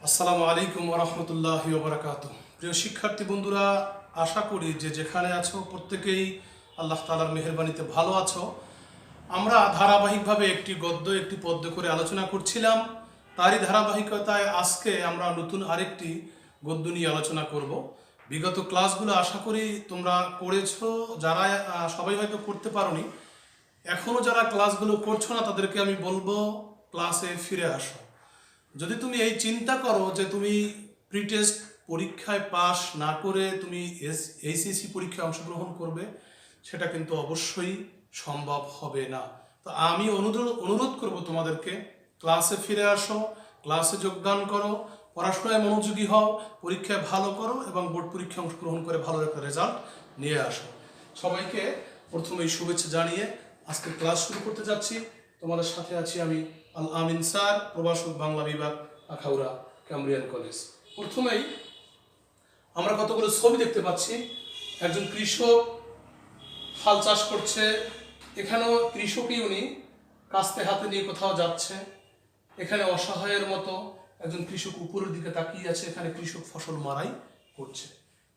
আসসালামু আলাইকুম ওয়া রাহমাতুল্লাহি ওয়া বারাকাতুহু। প্রিয় শিক্ষার্থী বন্ধুরা, আশা করি যে যেখানে আছো প্রত্যেকেই আল্লাহ তাআলার মেহেরবানিতে ভালো আছো। আমরা ধারাবাহিকভাবে একটি গদ্য একটি পদ্য করে আলোচনা করছিলাম। তারই ধারাবাহিকতায় আজকে আমরা নতুন আরেকটি গদ্য নিয়ে আলোচনা করব। বিগত ক্লাসগুলো আশা করি তোমরা করেছো, যারা সবাই হয়তো করতে পারোনি। এখনও যারা ক্লাসগুলো করছো না তাদেরকে আমি বলবো ক্লাসে ফিরে আসো। যদি তুমি এই চিন্তা করো যে তুমি প্রিটেস্ট পরীক্ষায় পাশ না করে তুমি এইচএসসি পরীক্ষায় অংশগ্রহণ করবে, সেটা কিন্তু অবশ্যই সম্ভব হবে না। তো আমি অনুরোধ করব তোমাদেরকে ক্লাসে ফিরে আসো, ক্লাসে যোগদান করো, পড়াশোনায় মনোযোগী হও, পরীক্ষায় ভালো করো এবং বোর্ড পরীক্ষায় অংশগ্রহণ করে ভালো একটা রেজাল্ট নিয়ে আসো। সবাইকে প্রথমেই শুভেচ্ছা জানিয়ে আজকে ক্লাস শুরু করতে যাচ্ছি। তোমাদের সাথে আছি আমি আল আমিন স্যার, প্রভাষক বাংলা বিভাগ, আখাউড়া ক্যামব্রিয়ান কলেজ। প্রথমেই আমরা কতগুলো ছবি দেখতে পাচ্ছি। একজন কৃষক হাল চাষ করছে, এখানেও কৃষকই উনি কাস্তে হাতে নিয়ে কোথাও যাচ্ছে। এখানে অসহায়ের মতো একজন কৃষক উপরের দিকে তাকিয়ে আছে, এখানে কৃষক ফসল মারাই করছে।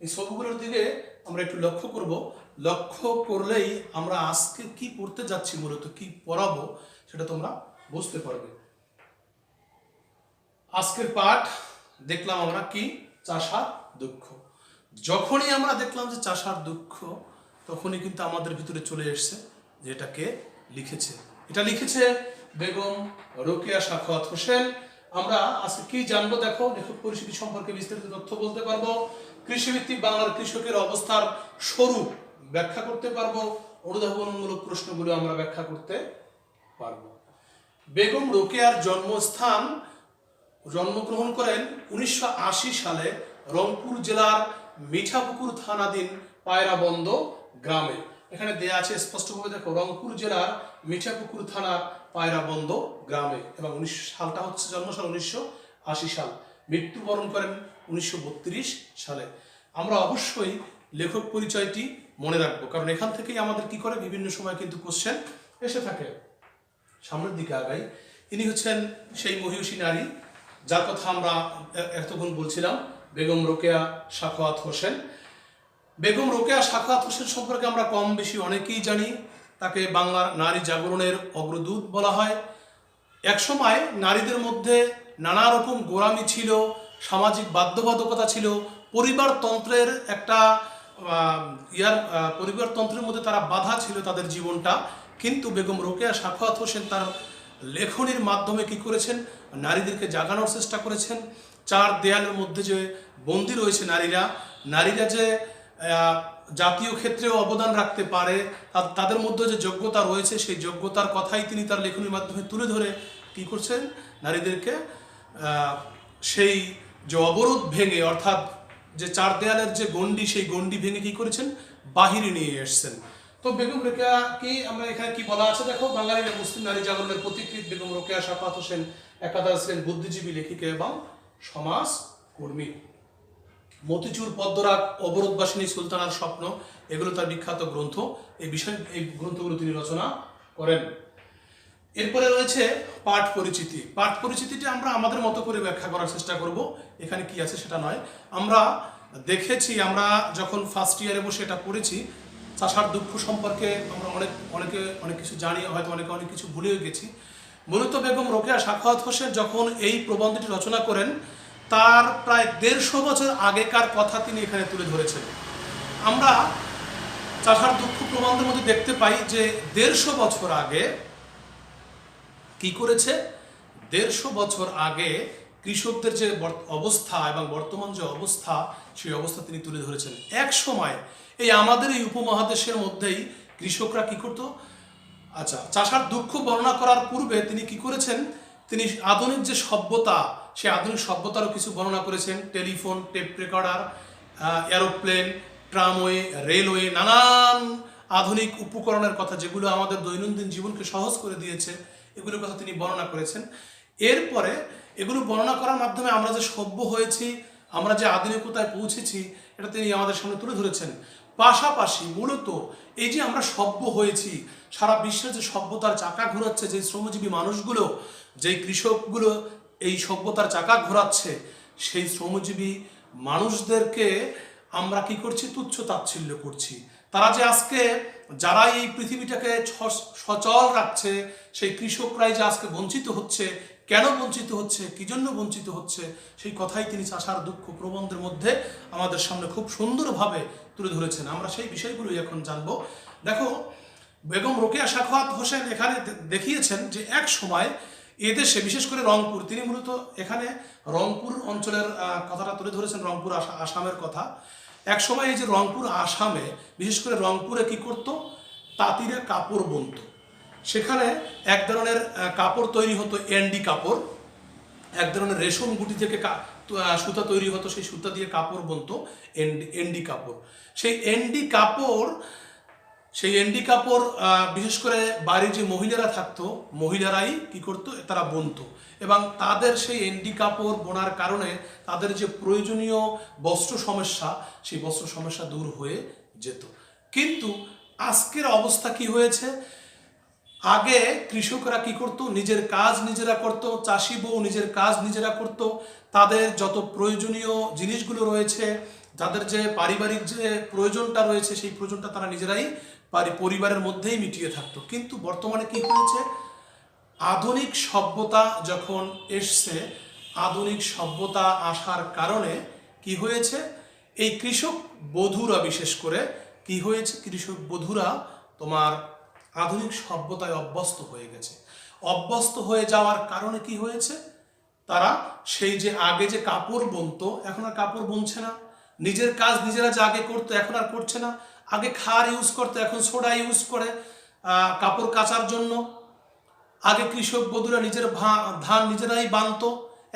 এই ছবিগুলোর দিকে আমরা একটু লক্ষ্য করব। লক্ষ্য করলেই আমরা আজকে কি পড়তে যাচ্ছি, মূলত কি পড়াবো সেটা তোমরা বুঝতে পারবে। আজকের পাঠ দেখলাম আমরা কি, চাষার দুঃখ। যখনই আমরা দেখলাম যে চাষার দুঃখ, তখনই কিন্তু আমাদের ভিতরে চলে এসছে যে এটাকে লিখেছে, এটা লিখেছে বেগম রোকেয়া সাখাওয়াত হোসেন। আমরা আজকে কি জানবো দেখো, লেখক পরিচিতি সম্পর্কে বিস্তারিত তথ্য বলতে পারবো, কৃষিভিত্তিক বাংলার কৃষকের অবস্থার স্বরূপ ব্যাখ্যা করতে পারবো, অনুধাবনমূলক প্রশ্নগুলো আমরা ব্যাখ্যা করতে পারবো। বেগম রোকেয়ার জন্মগ্রহণ করেন 1980 সালে রংপুর জেলার মিঠাপুকুর থানাধীন পায়রাবন্দ গ্রামে। এখানে দেয়া আছে স্পষ্টভাবে দেখো, রংপুর জেলার মিঠাপুকুর থানার পায়রাবন্দ গ্রামে, এবং সালটা হচ্ছে জন্মসাল 1980 সাল, মৃত্যুবরণ করেন 1932 সালে। আমরা অবশ্যই লেখক পরিচয়টি মনে রাখবো, কারণ এখান থেকেই আমাদের কি করে বিভিন্ন সময় কিন্তু কোশ্চেন এসে থাকে। সামনের দিকে আগাই। ইনি হচ্ছেন সেই মহিষী নারী যার কথা আমরা এতক্ষণ বলছিলাম, বেগম রোকেয়া সাখাওয়াত হোসেন। বেগম রোকেয়া সাখাওয়াত হোসেন সম্পর্কে আমরা কম বেশি অনেকেই জানি। তাকে বাংলার নারী জাগরণের অগ্রদূত বলা হয়। একসময় নারীদের মধ্যে নানা রকম গোঁড়ামি ছিল, সামাজিক বাধ্যবাধকতা ছিল, পরিবারতন্ত্রের একটা পরিবারতন্ত্রের মধ্যে তারা বাধা ছিল তাদের জীবনটা। কিন্তু বেগম রোকেয়া সাখাওয়াত হোসেন তার লেখনীর মাধ্যমে কি করেছেন, নারীদেরকে জাগানোর চেষ্টা করেছেন। চার দেয়ালের মধ্যে যে বন্দী রয়েছে নারীরা যে জাতীয় ক্ষেত্রেও অবদান রাখতে পারে, তাদের মধ্যে যে যোগ্যতা রয়েছে, সেই যোগ্যতার কথাই তিনি তার লেখনীর মাধ্যমে তুলে ধরে কি করছেন, নারীদেরকে সেই যে অবরোধ ভেঙে, অর্থাৎ যে চার দেয়ালের যে গণ্ডি, সেই গণ্ডি ভেঙে কি করেছেন, বাহিরে নিয়ে এসছেন। তো বেগম রোকেয়া কি আমরা এখানে কি বলা আছে দেখো, বাঙালির মুসলিম নারী জাগরণের প্রতিকৃত বেগম রোকেয়া সাখাওয়াত হোসেন একাধারে ছিলেন বুদ্ধিজীবী, লেখিকা এবং সমাজ কর্মী। মতিচুর পদ্মরাগ, অবরোধবাসিনী সুলতানার স্বপ্ন, এগুলো তার বিখ্যাত গ্রন্থ। এই গ্রন্থগুলো তিনি রচনা করেন। এরপরে রয়েছে পাঠ পরিচিতি। পাঠ পরিচিতিটা আমরা আমাদের মতো করে ব্যাখ্যা করার চেষ্টা করব। এখানে কি আছে সেটা নয়, আমরা দেখেছি, আমরা যখন ফার্স্ট ইয়ারে বসে এটা পড়েছি, চাষার দুঃখ সম্পর্কে আমরা অনেকে অনেক কিছু জানি, হয়তো অনেক কিছু ভুলেও গেছি। মূলত বেগম রোকেয়া সাখাওয়াত হোসেন যখন এই প্রবন্ধটি রচনা করেন, তার প্রায় 150 বছর আগেকার কথা তিনি এখানে তুলে ধরেছেন। আমরা চাষার দুঃখ প্রবন্ধের মধ্যে দেখতে পাই যে 150 বছর আগে কি করেছে, 150 বছর আগে কৃষকদের যে অবস্থা এবং বর্তমান যে অবস্থা, সেই অবস্থা তিনি তুলে ধরেছেন। এক সময় এই আমাদের এই উপমহাদেশের মধ্যেই কৃষকরা কি করত, আচ্ছা, চাষার দুঃখ বর্ণনা করার পূর্বে তিনি কি করেছেন, তিনি আধুনিক যে সভ্যতা, সেই আধুনিক সভ্যতারও কিছু বর্ণনা করেছেন। Telephone, tape recorder, aeroplane, tramway, railway, নানান আধুনিক উপকরণের কথা, যেগুলো আমাদের দৈনন্দিন জীবনকে সহজ করে দিয়েছে, এগুলোর কথা তিনি বর্ণনা করেছেন। এরপরে এগুলো বর্ণনা করার মাধ্যমে আমরা যে সভ্য হয়েছি, আমরা যে আধুনিকতায় পৌঁছেছি, এটা তিনি আমাদের সামনে তুলে ধরেছেন। পাশাপাশি মূলত এই যে আমরা সভ্য হয়েছি, সারা বিশ্বে যে সভ্যতার চাকা ঘোরাচ্ছে, যে শ্রমজীবী মানুষগুলো, যেই কৃষকগুলো এই সভ্যতার চাকা ঘোরাচ্ছে, সেই শ্রমজীবী মানুষদেরকে আমরা কি করছি, তুচ্ছ তাচ্ছিল্য করছি। তারা যে আজকে যারা এই পৃথিবীটাকে সচল রাখছে, সেই কৃষকরাই যে আজকে বঞ্চিত হচ্ছে, কেন বঞ্চিত হচ্ছে, কি জন্য বঞ্চিত হচ্ছে, সেই কথাই তিনি চাষার দুঃখ প্রবন্ধের মধ্যে আমাদের সামনে খুব সুন্দরভাবে তুলে ধরেছেন। আমরা সেই বিষয়গুলোই এখন জানবো। দেখো, বেগম রোকেয়া সাখাওয়াত হোসেন এখানে দেখিয়েছেন যে এক সময় এদেশে, বিশেষ করে রংপুর, তিনি মূলত এখানে রংপুর অঞ্চলের কথাটা তুলে ধরেছেন, রংপুর আসামের কথা। এক সময় এই যে রংপুর আসামে, বিশেষ করে রংপুরে কি করতো, তাঁতিরা কাপড় বুনতো। সেখানে এক ধরনের কাপড় তৈরি হতো, এন্ডি কাপড়, এক ধরনের রেশম গুটি থেকে সুতা তৈরি হতো, সেই সুতা দিয়ে কাপড় বুনতো, এন্ডি কাপড়। সেই এন্ডি কাপড় বিশেষ করে বাড়ির যে মহিলারা থাকতো, মহিলারাই কি করতো, তারা বুনতো। এবং তাদের সেই এন্ডি কাপড় বোনার কারণে তাদের যে প্রয়োজনীয় বস্ত্র সমস্যা, সেই বস্ত্র সমস্যা দূর হয়ে যেত। কিন্তু আজকের অবস্থা কি হয়েছে, আগে কৃষকরা কি করত, নিজের কাজ নিজেরা করত, চাষি বউ নিজের কাজ নিজেরা করত, তাদের যত প্রয়োজনীয় জিনিসগুলো রয়েছে, তাদের যে পারিবারিক যে প্রয়োজনটা রয়েছে, সেই প্রয়োজনটা তারা নিজেরাই পরিবারের মধ্যেই মিটিয়ে থাকতো। কিন্তু বর্তমানে কি হয়েছে, আধুনিক সভ্যতা যখন এসছে, আধুনিক সভ্যতা আসার কারণে কি হয়েছে, এই কৃষক বধূরা, বিশেষ করে কি হয়েছে, কৃষক বধূরা তোমার আধুনিক সভ্যতায় অভ্যস্ত হয়ে গেছে। অভ্যস্ত হয়ে যাওয়ার কারণে কি হয়েছে, তারা সেই যে আগে যে কাপড় বুনতো, এখন আর কাপড় বুনছে না। নিজের কাজ নিজেরা যে আগে করতো, এখন আর করছে না। আগে খার ইউজ করতো, এখন সোডা ইউজ করে কাপড় কাচার জন্য। আগে কৃষক বধূরা নিজের ধান নিজেরাই বানতো,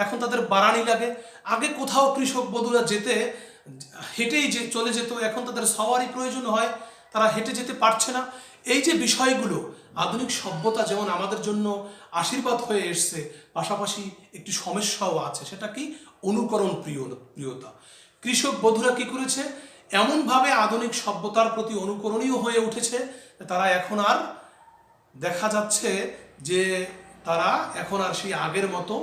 এখন তাদের বাড়ানি লাগে। আগে কোথাও কৃষক বধূরা যেতে হেঁটেই চলে যেত, এখন তাদের সওয়ারি প্রয়োজন হয়, তারা হেঁটে যেতে পারছে না। এই যে বিষয়গুলো, আধুনিক সভ্যতা যেমন আমাদের জন্য আশীর্বাদ হয়ে এসছে, পাশাপাশি একটি সমস্যাও আছে। সেটা কি, অনুকরণ প্রিয়তা। কৃষক বধূরা কি করেছে, এমনভাবে আধুনিক সভ্যতার প্রতি অনুকরণীয় হয়ে উঠেছে, তারা এখন আর দেখা যাচ্ছে যে তারা এখন আর সেই আগের মতো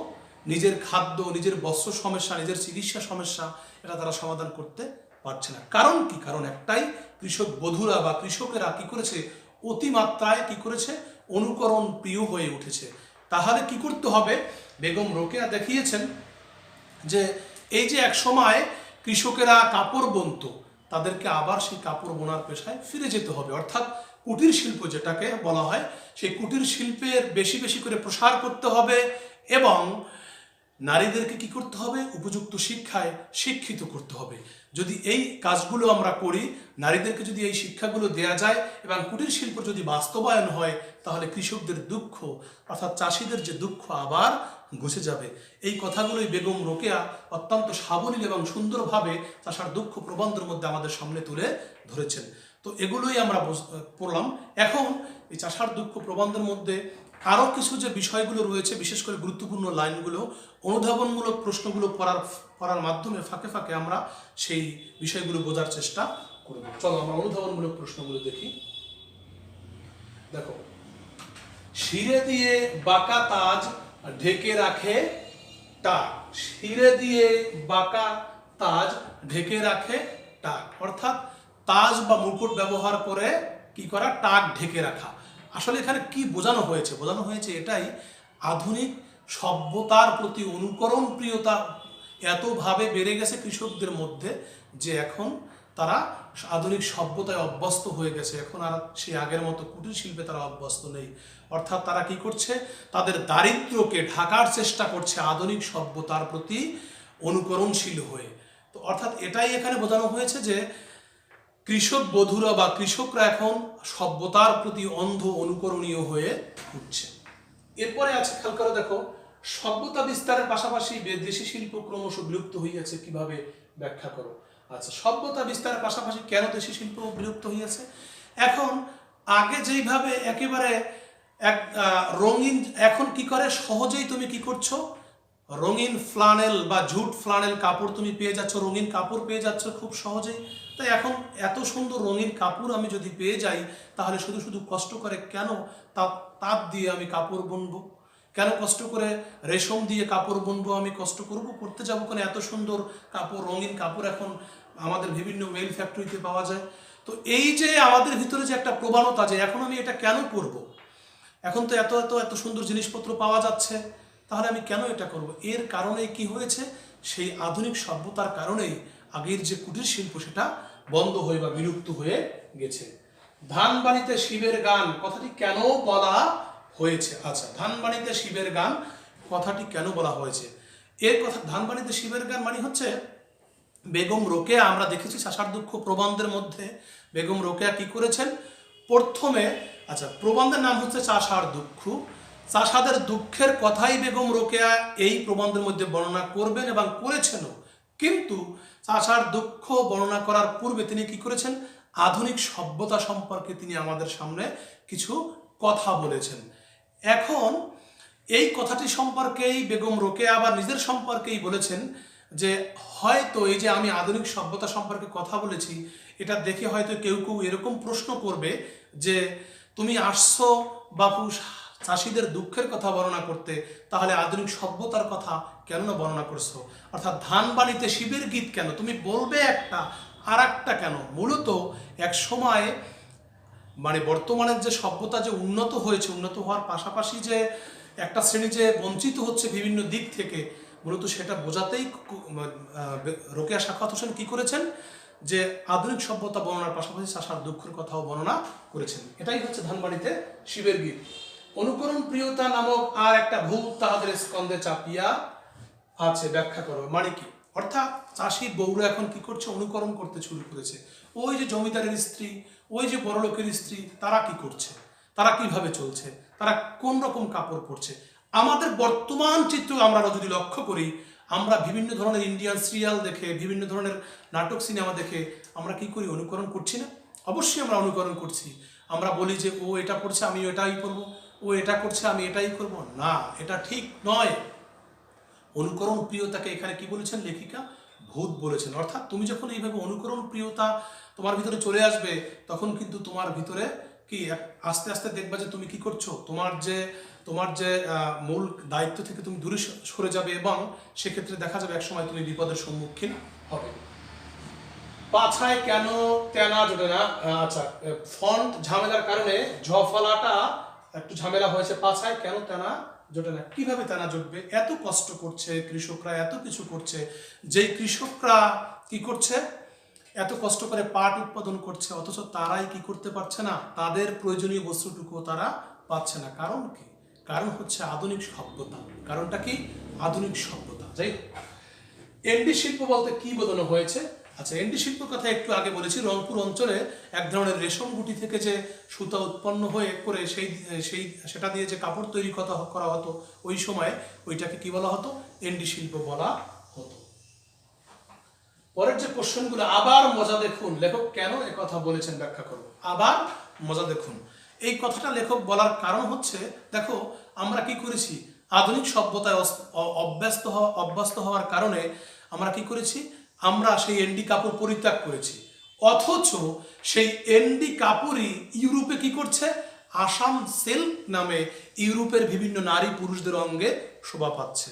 নিজের খাদ্য, নিজের বস্ত্র সমস্যা, নিজের চিকিৎসা সমস্যা, এটা তারা সমাধান করতে পারছে না। কারণ কি, কারণ একটাই, কৃষক বধূরা বা কৃষকেরা কি করেছে, অতিমাত্রায় কি করেছে, অনুকরণ প্রিয় হয়ে উঠেছে। তাহলে কি করতে হবে, বেগম রোকেয়া দেখিয়েছেন যে এই যে এক সময় কৃষকেরা কাপড় বুনতো, তাদেরকে আবার সেই কাপড় বোনার পেশায় ফিরে যেতে হবে। অর্থাৎ কুটির শিল্প যেটাকে বলা হয়, সেই কুটির শিল্পের বেশি বেশি করে প্রসার করতে হবে এবং নারীদেরকে কি করতে হবে, উপযুক্ত শিক্ষায় শিক্ষিত করতে হবে। যদি এই কাজগুলো আমরা করি, নারীদেরকে যদি এই শিক্ষাগুলো দেয়া যায় এবং কুটির শিল্প যদি বাস্তবায়ন হয়, তাহলে কৃষকদের দুঃখ, অর্থাৎ চাষিদের যে দুঃখ, আবার ঘুচে যাবে। এই কথাগুলোই বেগম রোকেয়া অত্যন্ত সাবলীল এবং সুন্দরভাবে চাষার দুঃখ প্রবন্ধের মধ্যে আমাদের সামনে তুলে ধরেছেন। তো এগুলোই আমরা পড়লাম। এখন এই চাষার দুঃখ প্রবন্ধের মধ্যে আরও কিছু যে বিষয়গুলো রয়েছে, বিশেষ করে গুরুত্বপূর্ণ লাইনগুলো, অনুধাবনমূলক প্রশ্নগুলো পড়ার মাধ্যমে ফাঁকে ফাঁকে আমরা সেই বিষয়গুলো বোঝার চেষ্টা করব। চলো আমরা অনুধাবনমূলক প্রশ্নগুলো দেখি। দেখো, শিরে দিয়ে বাঁকা তাজ ঢেকে রাখে টাক। শিরে দিয়ে বাঁকা তাজ ঢেকে রাখে টাক, অর্থাৎ তাজ বা মুকুট ব্যবহার করে কি করা, টাক ঢেকে রাখা। আসলে এখানে কি বোঝানো হয়েছে, বোঝানো হয়েছে এটাই, আধুনিক সভ্যতার প্রতি অনুকরণ প্রিয়তা এতভাবে বেড়ে গেছে কৃষকদের মধ্যে যে এখন তারা আধুনিক সভ্যতায় অভ্যস্ত হয়ে গেছে। এখন আর সেই আগের মতো কুটির শিল্পে তারা অভ্যস্ত নেই। অর্থাৎ তারা কি করছে, তাদের দারিদ্র্যকে ঢাকার চেষ্টা করছে আধুনিক সভ্যতার প্রতি অনুকরণশীল হয়ে। তো অর্থাৎ এটাই এখানে বোঝানো হয়েছে যে কৃষক বধূরা বা কৃষকরা এখন সভ্যতার প্রতি অন্ধ অনুকরণীয় হয়ে উঠছে। এরপরে আছে, খেয়াল করে দেখো, সভ্যতা বিস্তারের পাশাপাশি দেশি শিল্প ক্রমশ বিলুপ্ত হইয়াছে, কিভাবে ব্যাখ্যা করো। আচ্ছা, সভ্যতা বিস্তারের পাশাপাশি কেন দেশি শিল্প বিলুপ্ত হইয়াছে? এখন আগে যেইভাবে একেবারে রঙিন, এখন কি করে, সহজেই তুমি কি করছো, রঙিন ফ্লানেল বা ঝুট ফ্লানেল কাপড় তুমি পেয়ে যাচ্ছ, রঙিন কাপড় পেয়ে যাচ্ছ খুব সহজেই। তাই এখন এত সুন্দর রঙিন কাপড় আমি যদি পেয়ে যাই, তাহলে শুধু শুধু কষ্ট করে কেন তাঁত দিয়ে আমি কাপড় বুনবো, কেন কষ্ট করে রেশম দিয়ে কাপড় বুনবো, আমি কষ্ট করতে যাবো কেন? এত সুন্দর কাপড়, রঙিন কাপড় এখন আমাদের বিভিন্ন ওয়েল ফ্যাক্টরিতে পাওয়া যায়। তো এই যে আমাদের ভিতরে যে একটা প্রবণতা যে এখন আমি এটা কেন করব, এখন তো এত এত এত সুন্দর জিনিসপত্র পাওয়া যাচ্ছে, তাহলে আমি কেন এটা করব? এর কারণে কি হয়েছে? সেই আধুনিক সভ্যতার কারণেই আগের যে কুটির শিল্প সেটা বন্ধ হয়ে বা বিলুপ্ত হয়ে গেছে। ধানবাড়িতে শিবের গান কথাটি কেন বলা হয়েছে? আচ্ছা, ধানবাড়িতে শিবের গান কথাটি কেন বলা হয়েছে? এর কথা, ধানবাড়িতে শিবের গান মানে হচ্ছে বেগম রোকেয়া, আমরা দেখেছি চাষার দুঃখ প্রবন্ধের মধ্যে বেগম রোকেয়া কি করেছেন প্রথমে। আচ্ছা, প্রবন্ধের নাম হচ্ছে চাষার দুঃখ। চাষাদের দুঃখের কথাই বেগম রোকেয়া এই প্রবন্ধের মধ্যে বর্ণনা করবেন এবং করেছেনও। কিন্তু চাষার দুঃখ বর্ণনা করার পূর্বে তিনি কি করেছেন? আধুনিক সভ্যতা সম্পর্কে তিনি আমাদের সামনে কিছু কথা বলেছেন। এখন এই কথাটি সম্পর্কেই বেগম রোকেয়া আবার নিজের সম্পর্কেই বলেছেন যে হয়তো এই যে আমি আধুনিক সভ্যতা সম্পর্কে কথা বলেছি, এটা দেখে হয়তো কেউ কেউ এরকম প্রশ্ন করবে যে তুমি আসছো বাপু চাষিদের দুঃখের কথা বর্ণনা করতে, তাহলে আধুনিক সভ্যতার কথা কেন না বর্ণনা করছো? অর্থাৎ ধানবাড়িতে শিবের গীত কেন? তুমি বলবে একটা আর একটা কেন? মূলত এক সময় মানে বর্তমানের যে সভ্যতা যে উন্নত হয়েছে, উন্নত হওয়ার পাশাপাশি যে একটা শ্রেণী যে বঞ্চিত হচ্ছে বিভিন্ন দিক থেকে, মূলত সেটা বোঝাতেই রোকেয়া সাখাওয়াত হোসেন কি করেছেন যে আধুনিক সভ্যতা বর্ণনার পাশাপাশি চাষার দুঃখের কথাও বর্ণনা করেছেন। এটাই হচ্ছে ধানবাড়িতে শিবের গীত। অনুকরণ প্রিয়তা নামক আর একটা ভূত তাহাদের স্কন্ধে চাপিয়া আছে, ব্যাখ্যা করো মানে কি? অর্থাৎ চাষির বউরা এখন কি করছে? অনুকরণ করতে শুরু করেছে। ওই যে জমিদারের স্ত্রী, ওই যে বড়লোকের স্ত্রী, তারা কি করছে, তারা কিভাবে চলছে, তারা কোন রকম কাপড় পরছে। আমাদের বর্তমান চিত্র আমরা যদি লক্ষ্য করি, আমরা বিভিন্ন ধরনের ইন্ডিয়ান সিরিয়াল দেখে, বিভিন্ন ধরনের নাটক সিনেমা দেখে আমরা কি করি? অনুকরণ করছি না? অবশ্যই আমরা অনুকরণ করছি। আমরা বলি যে ও এটা করছে আমি এটাই করব, ও এটা করছে আমি এটাই করব। না, এটা ঠিক নয়। অনুকরণ প্রিয়তাকে এখানে কি বলেছেন লেখিকা? ভূত বলেছেন। অর্থাৎ তুমি যখন এইভাবে অনুকরণ প্রিয়তা তোমার ভিতরে চলে আসবে, তখন কিন্তু তোমার ভিতরে কি আস্তে আস্তে দেখবা যে তুমি কি করছো, তোমার যে মূল দায়িত্ব থেকে তুমি দূরে সরে যাবে এবং সেক্ষেত্রে দেখা যাবে একসময় তুমি বিপদের সম্মুখীন হবে। পাছায় কেন তেনা জোটে না? আচ্ছা, ফন্ট ঝামেলার কারণে ঝফলাটা একটু ঝামেলা হয়েছে। পাছায় কেন তেনা জোটে না? কিভাবে তেনা জুটবে? এত কষ্ট করছে কৃষকরা, এত কিছু করছে, যেই কৃষকরা কি করছে এত কষ্ট করে পাট উৎপাদন করছে, অথচ তারাই কি করতে পারছে না? তাদের প্রয়োজনীয় বস্তুটুকু তারা পাচ্ছে না। কারণ কি? কারণ হচ্ছে আধুনিক সভ্যতা। কারণটা কি? আধুনিক সভ্যতা। যাই হোক, এন্ডি শিল্প বলতে কি বোঝানো হয়েছে? আচ্ছা, এন্ডি শিল্প কথা একটু আগে বলেছি। রংপুর অঞ্চলে এক ধরনের রেশম গুটি থেকে যে সুতা উৎপন্ন হয়ে করে সেটা দিয়ে যে কাপড় তৈরি করা হতো, ওই সময় ওইটাকে কি বলা হতো? এন্ডি শিল্প বলা হতো। পরের যে কোশ্চেনগুলো, আবার মজা দেখুন, লেখক কেন কথা বলেছেন ব্যাখ্যা করব। আবার মজা দেখুন, এই কথাটা লেখক বলার কারণ হচ্ছে, দেখো আমরা কি করেছি, আধুনিক সভ্যতায় অভ্যস্ত হওয়ার কারণে আমরা কি করেছি, আমরা সেই এন্ডি কাপড় পরিত্যাগ করেছি। অথচ সেই এন্ডি কাপড়ই ইউরোপে কি করছে? আসাম সিল্ক নামে ইউরোপের বিভিন্ন নারী পুরুষদের অঙ্গে শোভা পাচ্ছে।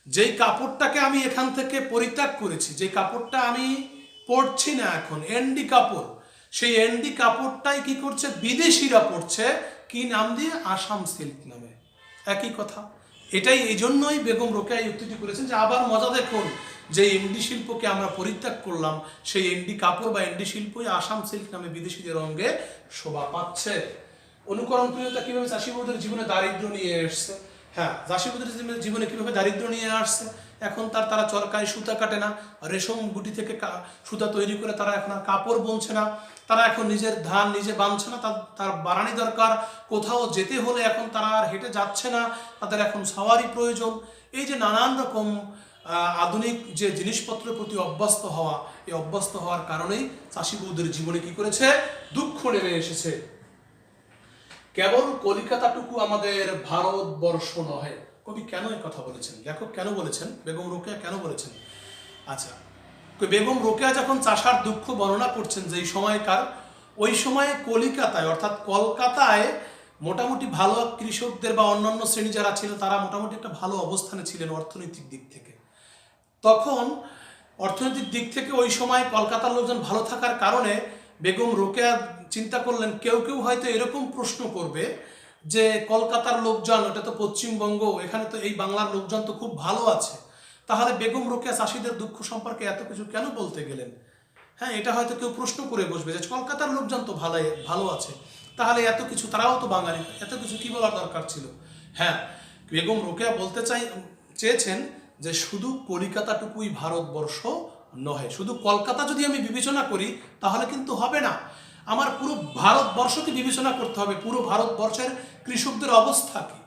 যেই কাপড়টাকে আমি এখান থেকে পরিত্যাগ করেছি, যে কাপড়টা আমি পরছি না এখন, এন্ডি কাপড়, সেই এন্ডি কাপড়টাই কি করছে? বিদেশিরা পরছে। কি নাম দিয়ে? আসাম সিল্ক নামে। একই কথা। এটাই এই জন্যই বেগম রোকেয়া উক্তিটি করেছেন যে আবার মজা দেখুন, যে এন্ডি শিল্পকে আমরা পরিত্যাগ করলাম, সেই এন্ডি কাপড় বা এন্ডি শিল্পই আসাম সিল্ক নামে বিদেশিদের অঙ্গে শোভা পাচ্ছে। অনুকরণ প্রিয়তা কিভাবে চাষিবৌদের জীবনে দারিদ্র্য নিয়ে এসছে? হ্যাঁ, চাষিবৌদের জীবনে কিভাবে দারিদ্র্য নিয়ে আসছে? এখন তারা চরকায় সুতা কাটে না, রেশম গুটি থেকে সুতা তৈরি করে তারা এখন আর কাপড় বুনছে না, তারা এখন নিজের ধান নিজে বাঁধছে না, তার বাড়ানি দরকার, কোথাও যেতে হলে এখন তারা আর হেঁটে যাচ্ছে না, তাদের এখন সাওয়ারি প্রয়োজন। এই যে নানান রকম আধুনিক যে জিনিসপত্রের প্রতি অভ্যস্ত হওয়া, এই অভ্যস্ত হওয়ার কারণেই চাষিবৌদের জীবনে কি করেছে? দুঃখ নেমে এসেছে। কেবল কলিকাতাটুকু আমাদের ভারতবর্ষ নহে। কবি কেন এই কথা বলেছেন? লেখক কেন বলেছেন? বেগম রোকেয়া কেন বলেছেন? আচ্ছা, বেগম রোকেয়া যখন চাষার দুঃখ বর্ণনা করছেন যেই সময়কার, ওই সময়ে কলিকাতায় অর্থাৎ কলকাতায় মোটামুটি ভালো কৃষকদের বা অন্যান্য শ্রেণী যারা ছিল তারা মোটামুটি একটা ভালো অবস্থানে ছিলেন অর্থনৈতিক দিক থেকে। তখন অর্থনৈতিক দিক থেকে ওই সময় কলকাতার লোকজন ভালো থাকার কারণে বেগম রোকেয়া চিন্তা করলেন কেউ কেউ হয়তো এরকম প্রশ্ন করবে যে কলকাতার লোকজন, এটা তো পশ্চিমবঙ্গ, এখানে তো এই বাংলার লোকজন তো খুব ভালো আছে, তাহলে বেগম রোকেয়া চাষিদের দুঃখ সম্পর্কে এত কিছু কেন বলতে গেলেন? হ্যাঁ, এটা হয়তো কেউ প্রশ্ন করে বসবে যে কলকাতার লোকজন তো ভালো আছে, তাহলে এত কিছু, তারাও তো বাঙালি, এত কিছু কি বলার দরকার ছিল? হ্যাঁ, বেগম রোকেয়া বলতে চেয়েছেন যে শুধু কলিকাতাটুকুই ভারতবর্ষ নহে, শুধু কলকাতা যদি আমি বিবেচনা করি তাহলে কিন্তু হবে না, আমার পুরো ভারতবর্ষকে বিবেচনা করতে হবে। পুরো ভারতবর্ষের কৃষকদের অবস্থা কি,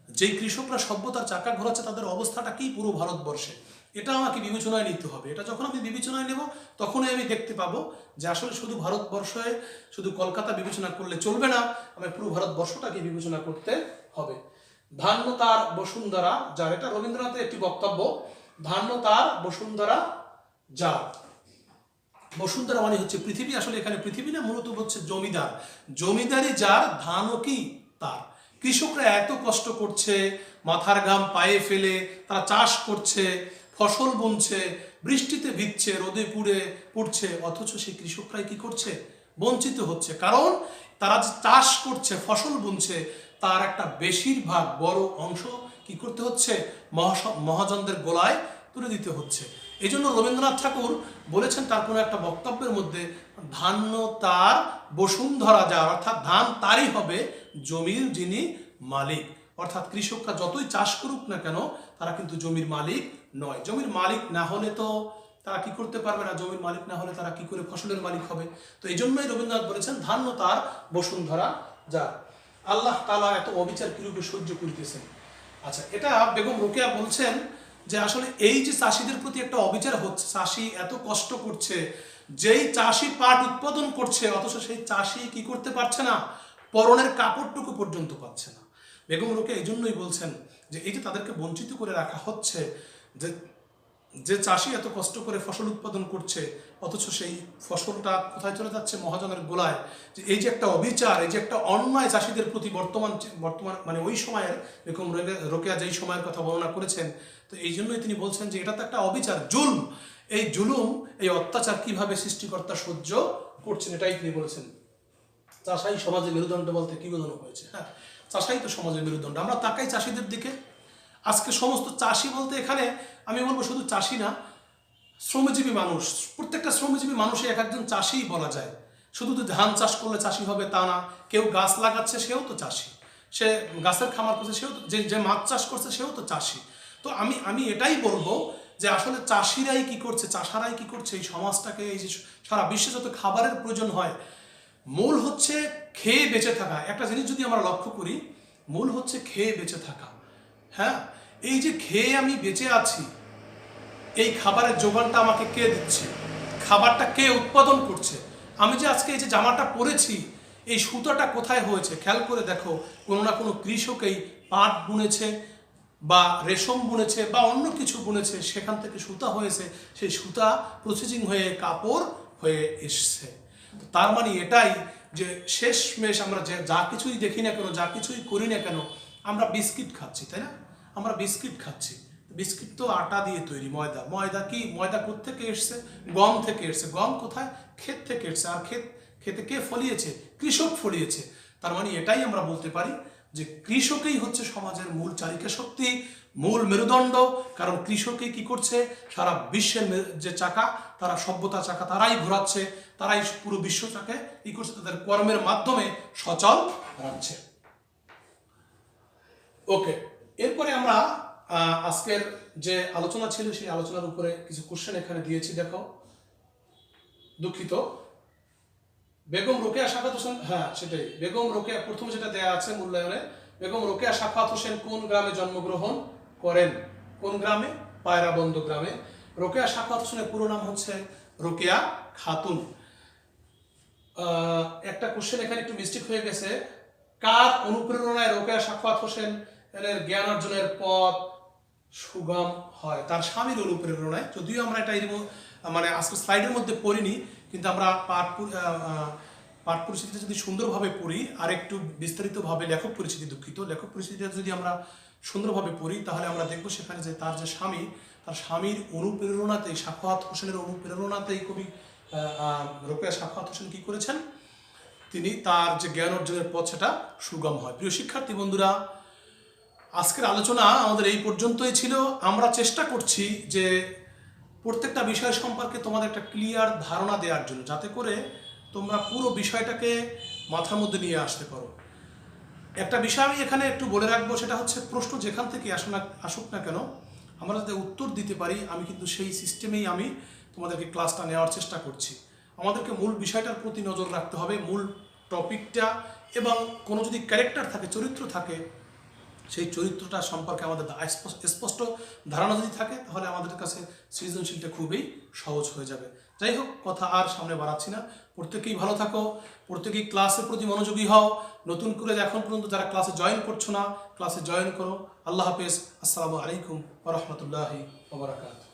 যেই কৃষকরা সভ্যতার চাকা ঘোরাচ্ছে তাদের অবস্থাটা কি পুরো ভারতবর্ষে, এটা আমাকে বিবেচনায় নিতে হবে। এটা যখন আমি বিবেচনায় নেব তখনই আমি দেখতে পাবো যে আসলে শুধু ভারতবর্ষে শুধু কলকাতা বিবেচনা করলে চলবে না, আমি পুরো ভারতবর্ষটাকে বিবেচনা করতে হবে। ধান্য তার বসুন্ধরা যার, এটা রবীন্দ্রনাথের একটি বক্তব্য। ধান্য তার বসুন্ধরা যার, বসুন্ধরা মানে হচ্ছে পৃথিবী, আসলে এখানে পৃথিবী না, মূলত হচ্ছে জমিদার, জমিদারি যার, ধানও কি তার। কৃষকরা এত কষ্ট করছে, মাথার ঘাম পায়ে ফেলে তারা চাষ করছে, ফসল বুনছে, বৃষ্টিতে ভিজছে, রোদে পুড়ছে, অথচ সেই কৃষকরাই কি করছে? বঞ্চিত হচ্ছে। কারণ তারা যে চাষ করছে, ফসল বুনছে, তার একটা বেশিরভাগ বড় অংশ কি করতে হচ্ছে? মহাজনদের গোলায় তুলে দিতে হচ্ছে। এই জন্য রবীন্দ্রনাথ ঠাকুর বলেছেন তার কোনো একটা বক্তব্যের মধ্যে, ধান্য তার বসুন্ধরা যার, অর্থাৎ ধান তারই হবে, জমির যিনি মালিক। অর্থাৎ কৃষকরা যতই চাষ করুক না কেন তারা কিন্তু জমির মালিক নয়। জমির মালিক না হলে তো তারা কি করতে পারবে না, জমির মালিক না হলে তারা কি করে ফসলের মালিক হবে? তো এই জন্যই রবীন্দ্রনাথ বলেছেন ধান্য তার বসুন্ধরা যার। আল্লাহ তাআলা এত অবিচার কিরূপে সহ্য করিতেছেন। আচ্ছা, এটা বেগম রোকেয়া বলছেন যে আসলে এই যে চাষিদের প্রতি একটা অবিচার হচ্ছে, চাষি এত কষ্ট করছে, যেই চাষি পাট উৎপাদন করছে অথচ সেই চাষি কি করতে পারছে না, পরনের কাপড়টুকু পর্যন্ত পাচ্ছে না। বেগম রোকেয়া এই জন্যই বলছেন যে এই যে তাদেরকে বঞ্চিত করে রাখা হচ্ছে, যে চাষি এত কষ্ট করে ফসল উৎপাদন করছে অথচ সেই ফসলটা কোথায় চলে যাচ্ছে? মহাজনের গোলায়। যে এই যে একটা অবিচার, এই যে একটা অন্যায় চাষিদের প্রতি বর্তমান মানে ওই সময়ের বেগম রোকেয়া যেই সময়ের কথা বর্ণনা করেছেন, তো এই জন্যই তিনি বলছেন যে এটা তো একটা অবিচার, জুলুম। এই জুলুম, এই অত্যাচার কিভাবে সৃষ্টিকর্তা সহ্য করছেন, এটাই তিনি বলেছেন। চাষাই সমাজের মেরুদণ্ড বলতে কি বোঝানো হয়েছে? হ্যাঁ, চাষাই তো সমাজের মেরুদণ্ড। আমরা তাকাই চাষিদের দিকে, আজকে সমস্ত চাষি বলতে এখানে আমি বলবো শুধু চাষি না, শ্রমজীবী মানুষ, প্রত্যেকটা শ্রমজীবী মানুষই এক একজন চাষিই বলা যায়। শুধু তো ধান চাষ করলে চাষি হবে তা না, কেউ গাছ লাগাচ্ছে সেও তো চাষি, সে গাছের খামার করছে সেও তো, যে মাছ চাষ করছে সেও তো চাষি। তো আমি এটাই বলবো যে আসলে চাষিরাই কি করছে, চাষারাই কি করছে, এই সমাজটাকে, এই যে সারা বিশ্বে যত খাবারের প্রয়োজন হয়, মূল হচ্ছে খেয়ে বেঁচে থাকা। একটা জিনিস যদি আমরা লক্ষ্য করি, মূল হচ্ছে খেয়ে বেঁচে থাকা। হ্যাঁ, এই যে খেয়ে আমি বেঁচে আছি, এই খাবারের যোগানটা আমাকে কে দিচ্ছে, খাবারটা কে উৎপাদন করছে? আমি যে আজকে এই যে জামাটা পরেছি, এই সুতাটা কোথায় হয়েছে? খেয়াল করে দেখো, কোনো না কোনো কৃষক এই পাট বুনেছে বা রেশম বুনেছে বা অন্য কিছু বুনেছে, সেখান থেকে সুতা হয়েছে, সেই সুতা প্রসেসিং হয়ে কাপড় হয়ে এসছে। তার মানে এটাই যে শেষমেশ আমরা যা কিছুই দেখি না কেন, যা কিছুই করি না কেন, আমরা বিস্কিট খাচ্ছি, তাই না? আমরা বিস্কিট খাচ্ছি, বিস্কিট তো আটা দিয়ে তৈরি, ময়দা কি, ময়দা কোত্থেকে এসছে? গম থেকে এসছে। গম কোথায়? ক্ষেত থেকে এসছে। আর খেতে কে ফলিয়েছে? কৃষক ফলিয়েছে। তার মানে এটাই আমরা বলতে পারি যে কৃষকই হচ্ছে সমাজের মূল চালিকা শক্তি, মূল মেরুদণ্ড। কারণ কৃষকই কি করছে? সারা বিশ্বের যে চাকা, তারা সভ্যতা চাকা তারাই ঘোরাচ্ছে, তারাই পুরো বিশ্বটাকে কি করছে, তাদের কর্মের মাধ্যমে সচল রাখছে। ওকে, এরপরে আমরা আজকের যে আলোচনা ছিল সেই আলোচনার উপরে কিছু কোশ্চেন এখানে দিয়েছি, দেখো। দুঃখিত, বেগম রোকেয়া সাখাওয়াত হোসেন, হ্যাঁ সেটাই, বেগম রোকেয়া প্রথমে যেটা দেয়া আছে মূল্যায়নে, বেগম রোকেয়া সাখাওয়াত হোসেন কোন গ্রামে জন্মগ্রহণ করেন? কোন গ্রামে? পায়রাবন্দ গ্রামে। রোকেয়া সাখাওয়াত হোসেনের পুরো নাম হচ্ছে রোকেয়া খাতুন। একটা কোশ্চেন এখানে একটু মিস্টেক হয়ে গেছে, কার অনুপ্রেরণায় রোকেয়া সাখাওয়াত হোসেন এর জ্ঞান অর্জনের পথ সুগম হয়? তার স্বামীর অনুপ্রেরণায়। যদিও আমরা এটা মানে আজকে স্লাইডের মধ্যে পড়িনি, কিন্তু আমরা পাঠ পরিচিতিটা যদি সুন্দরভাবে পড়ি আর একটু বিস্তারিতভাবে লেখক পরিচিতি, লেখক পরিচিতিটা যদি আমরা সুন্দরভাবে পড়ি তাহলে আমরা দেখব সেখানে যে তার যে স্বামী, তার স্বামীর অনুপ্রেরণাতেই, সাখাওয়াত হোসেনের অনুপ্রেরণাতেই কবি রোকেয়া সাখাওয়াত হোসেন কী করেছেন, তিনি তার যে জ্ঞান অর্জনের পথ সেটা সুগম হয়। প্রিয় শিক্ষার্থী বন্ধুরা, আজকের আলোচনা আমাদের এই পর্যন্তই ছিল। আমরা চেষ্টা করছি যে প্রত্যেকটা বিষয় সম্পর্কে তোমাদের একটা ক্লিয়ার ধারণা দেওয়ার জন্য, যাতে করে তোমরা পুরো বিষয়টাকে মাথার মধ্যে নিয়ে আসতে পারো। একটা বিষয় আমি এখানে একটু বলে রাখবো, সেটা হচ্ছে প্রশ্ন যেখান থেকে আসুক না কেন আমরা যাতে উত্তর দিতে পারি, আমি কিন্তু সেই সিস্টেমেই আমি তোমাদেরকে ক্লাসটা নেওয়ার চেষ্টা করছি। আমাদেরকে মূল বিষয়টার প্রতি নজর রাখতে হবে, মূল টপিকটা, এবং কোনো যদি ক্যারেক্টার থাকে, চরিত্র থাকে, সেই চরিত্রটা সম্পর্কে আমাদের স্পষ্ট ধারণা যদি থাকে তাহলে আমাদের কাছে সৃজনশীলটা খুবই সহজ হয়ে যাবে। যাই হোক, কথা আর সামনে বাড়াচ্ছি না। প্রত্যেকেই ভালো থাকো, প্রত্যেকেই ক্লাসের প্রতি মনোযোগী হও। নতুন করে এখন পর্যন্ত যারা ক্লাসে জয়েন করছো না, ক্লাসে জয়েন করো। আল্লাহ হাফেজ। আসসালামু আলাইকুম ওয়া রাহমাতুল্লাহি ওয়া বারাকাতুহু।